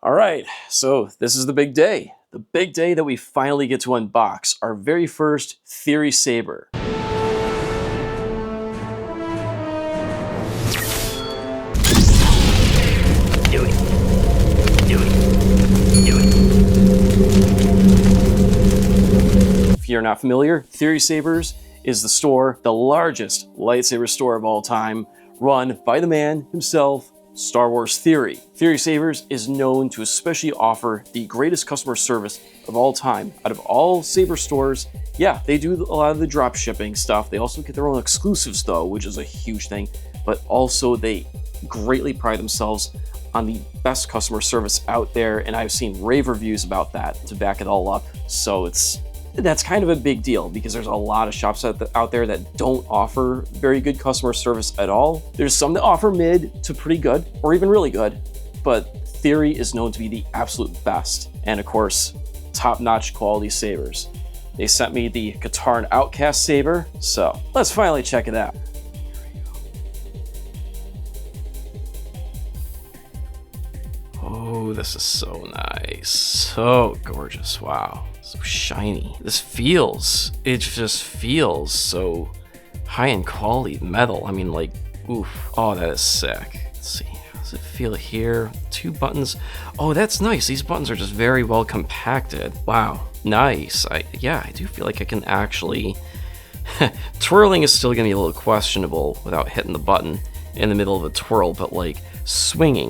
All right, so this is the big day. The big day that we finally get to unbox our very first Theory Saber. Do it. Do it. Do it. If you're not familiar, Theory Sabers is the store, the largest lightsaber store of all time, run by the man himself, Star Wars Theory. Theory Sabers is known to especially offer the greatest customer service of all time. Out of all saber stores, yeah, they do a lot of the drop shipping stuff. They also get their own exclusives though, which is a huge thing, but also they greatly pride themselves on the best customer service out there, and I've seen rave reviews about that to back it all up. So that's kind of a big deal because there's a lot of shops out there that don't offer very good customer service at all. There's some that offer mid to pretty good or even really good, but Theory is known to be the absolute best. And of course, top-notch quality sabers. They sent me the Katarn Outcast saber, so let's finally check it out. Oh, this is so nice. So gorgeous, wow. So shiny. It just feels so high in quality metal. I mean, like, oof. Oh, that is sick. Let's see, how does it feel here? 2 buttons. Oh, that's nice. These buttons are just very well compacted. Wow, nice. Yeah, I do feel like I can actually... Twirling is still gonna be a little questionable without hitting the button in the middle of a twirl, but like,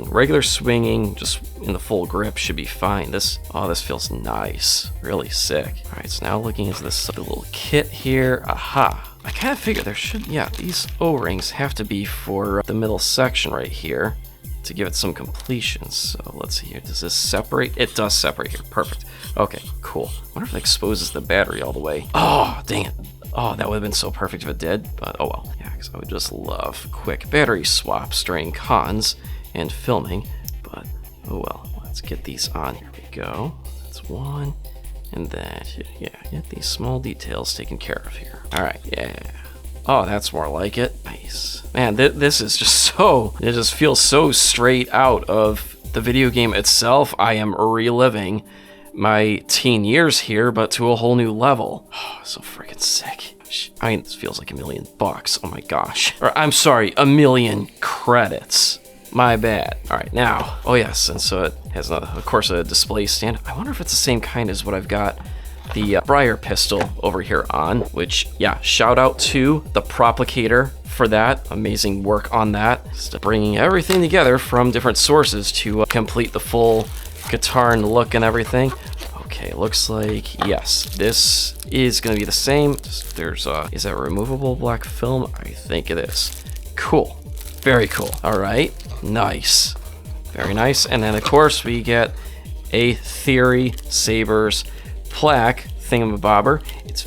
regular swinging, just in the full grip should be fine. This feels nice, really sick. All right, so now looking at this little kit here, aha. I kind of figured these O-rings have to be for the middle section right here to give it some completion. So let's see here, does this separate? It does separate here, perfect. Okay, cool. I wonder if it exposes the battery all the way. Oh, dang it. Oh, that would have been so perfect if it did, but oh well. Yeah, because I would just love quick battery swaps during cons and filming, but oh well. Let's get these on. Here we go. That's one, and then, yeah, get these small details taken care of here. All right, yeah. Oh, that's more like it. Nice. Man, this is just it just feels so straight out of the video game itself. I am reliving my teen years here, but to a whole new level. Oh, so freaking sick. I mean, this feels like $1 million. Oh my gosh. Or, I'm sorry, 1 million credits. My bad. All right, now. Oh yes, and so it has, of course, a display stand. I wonder if it's the same kind as what I've got the Briar pistol over here on, which, yeah, shout out to the Proplicator for that. Amazing work on that. Just bringing everything together from different sources to complete the full Katarn look and everything. Okay, looks like, yes, this is gonna be the same. There's is that removable black film? I think it is. Cool, very cool. All right, nice, very nice. And then of course we get a Theory Sabers plaque thingamabobber. It's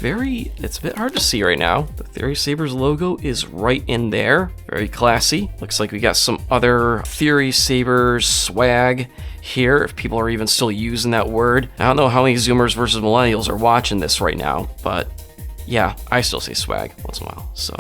a bit hard to see right now. The Theory Sabers logo is right in there. Very classy. Looks like we got some other Theory Sabers swag here, if people are even still using that word. I don't know how many Zoomers versus Millennials are watching this right now, but yeah, I still say swag once in a while. So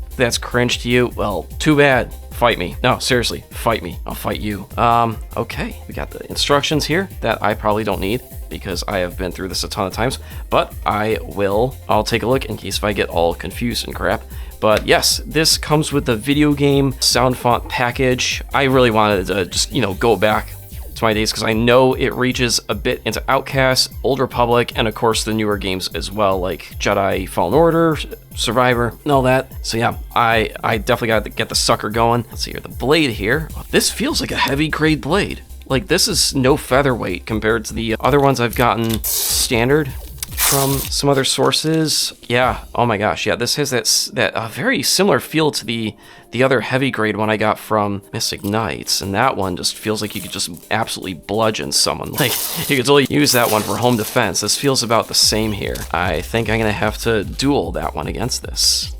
if that's cringe to you, well, too bad. Fight me. No, seriously, fight me. I'll fight you. Okay, we got the instructions here that I probably don't need because I have been through this a ton of times, but I'll take a look in case if I get all confused and crap. But yes, this comes with the video game sound font package. I really wanted to just, go back to my days because I know it reaches a bit into Outcast, Old Republic, and of course the newer games as well, like Jedi Fallen Order, Survivor, and all that. So yeah, I definitely got to get the sucker going. Let's see here, the blade here. This feels like a heavy grade blade. Like, this is no featherweight compared to the other ones I've gotten standard from some other sources. Yeah, oh my gosh, yeah, this has that very similar feel to the other heavy grade one I got from Mystic Knights, and that one just feels like you could just absolutely bludgeon someone. Like, you could totally use that one for home defense. This feels about the same here. I think I'm gonna have to duel that one against this.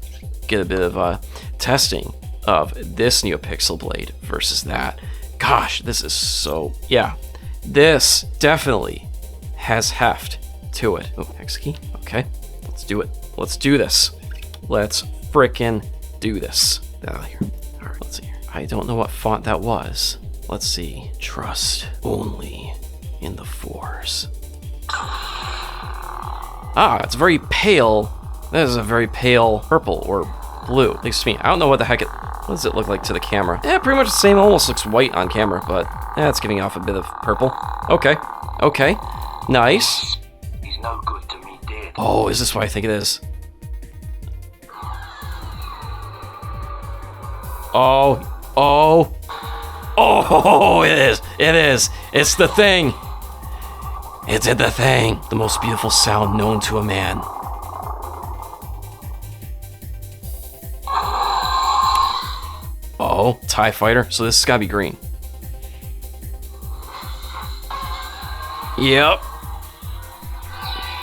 Get a bit of testing of this Neopixel Blade versus that. Gosh, this is so, yeah, this definitely has heft to it. Oh, X key, okay, let's do it. Let's do this. Let's frickin' do this. Get out of here. All right, let's see here. I don't know what font that was. Let's see. Trust only in the Force. Ah, it's very pale. That is a very pale purple or blue, at least to me. I don't know what the heck what does it look like to the camera? Yeah, pretty much the same. Almost looks white on camera, but yeah, it's giving off a bit of purple. Okay, okay, nice. He's no good to me, dead. Oh, is this what I think it is? Oh, it is, it's the thing. It's the thing, the most beautiful sound known to a man. Oh, TIE fighter, so this has gotta be green. Yep.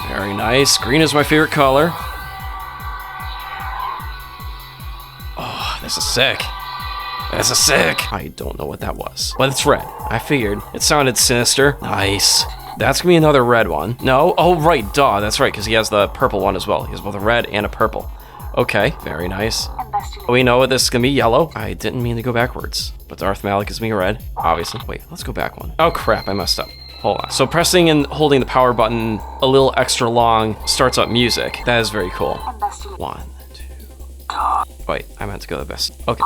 Very nice, green is my favorite color. Oh, this is sick. This is sick. I don't know what that was, but it's red. I figured. It sounded sinister. Nice. That's gonna be another red one. No, oh right, duh, that's right, because he has the purple one as well. He has both a red and a purple. Okay, very nice. We know what this is gonna be, yellow. I didn't mean to go backwards, but Darth Malik is being red, obviously. Wait, let's go back one. Oh crap, I messed up. Hold on. So pressing and holding the power button a little extra long starts up music. That is very cool. 1, 2. Wait, I meant to go the best. Okay.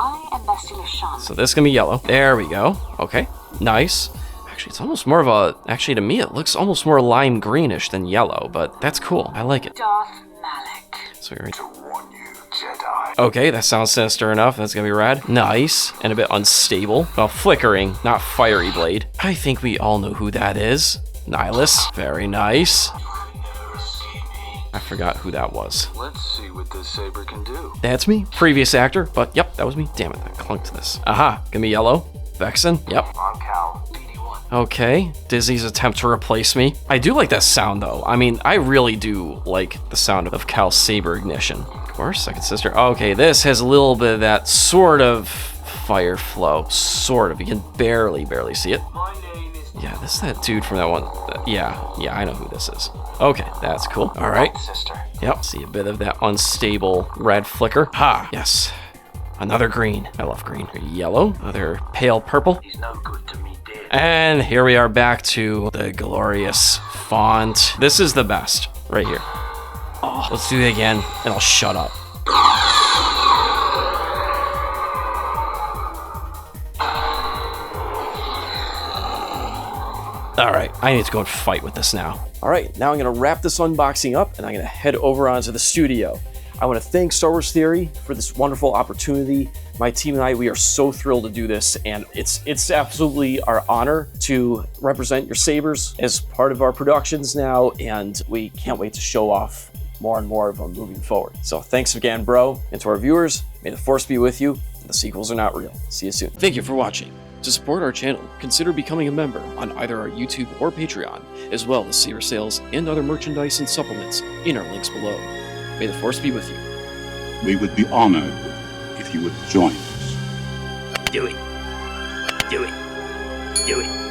So this is gonna be yellow. There we go. Okay, nice. Actually, it's almost more of a, actually to me, it looks almost more lime greenish than yellow, but that's cool. I like it. Darth Malik. So we're Jedi. Okay, that sounds sinister enough. That's gonna be red. Nice, and a bit unstable. Well, flickering, not fiery blade. I think we all know who that is. Nihilus. Very nice. I forgot who that was. Let's see what this saber can do. That's me. Previous actor, but yep, that was me. Damn it, I clunked this. Aha, gonna be yellow. Vexen. Yep. On Cal. BD1. Okay, Disney's attempt to replace me. I do like that sound though. I mean, I really do like the sound of Cal's saber ignition. Of course, second sister. Okay, this has a little bit of that sort of fire flow. Sort of. You can barely see it. My name is... Yeah, this is that dude from that one. Yeah, I know who this is. Okay, that's cool. All right. Sister. Yep, see a bit of that unstable red flicker. Ha, yes. Another green. I love green. Yellow, another pale purple. He's no good to me, dead. And here we are back to the glorious font. This is the best, right here. Oh, let's do it again, and I'll shut up. All right, I need to go and fight with this now. All right, now I'm gonna wrap this unboxing up, and I'm gonna head over onto the studio. I want to thank Star Wars Theory for this wonderful opportunity. My team and I, we are so thrilled to do this, and it's absolutely our honor to represent your sabers as part of our productions now, and we can't wait to show off more and more of them moving forward. So thanks again, bro, and to our viewers, may the Force be with you, and the sequels are not real. See you soon. Thank you for watching. To support our channel, consider becoming a member on either our YouTube or Patreon, as well as Saber sales and other merchandise and supplements in our links below. May the Force be with you. We would be honored if you would join us. Do it. Do it. Do it.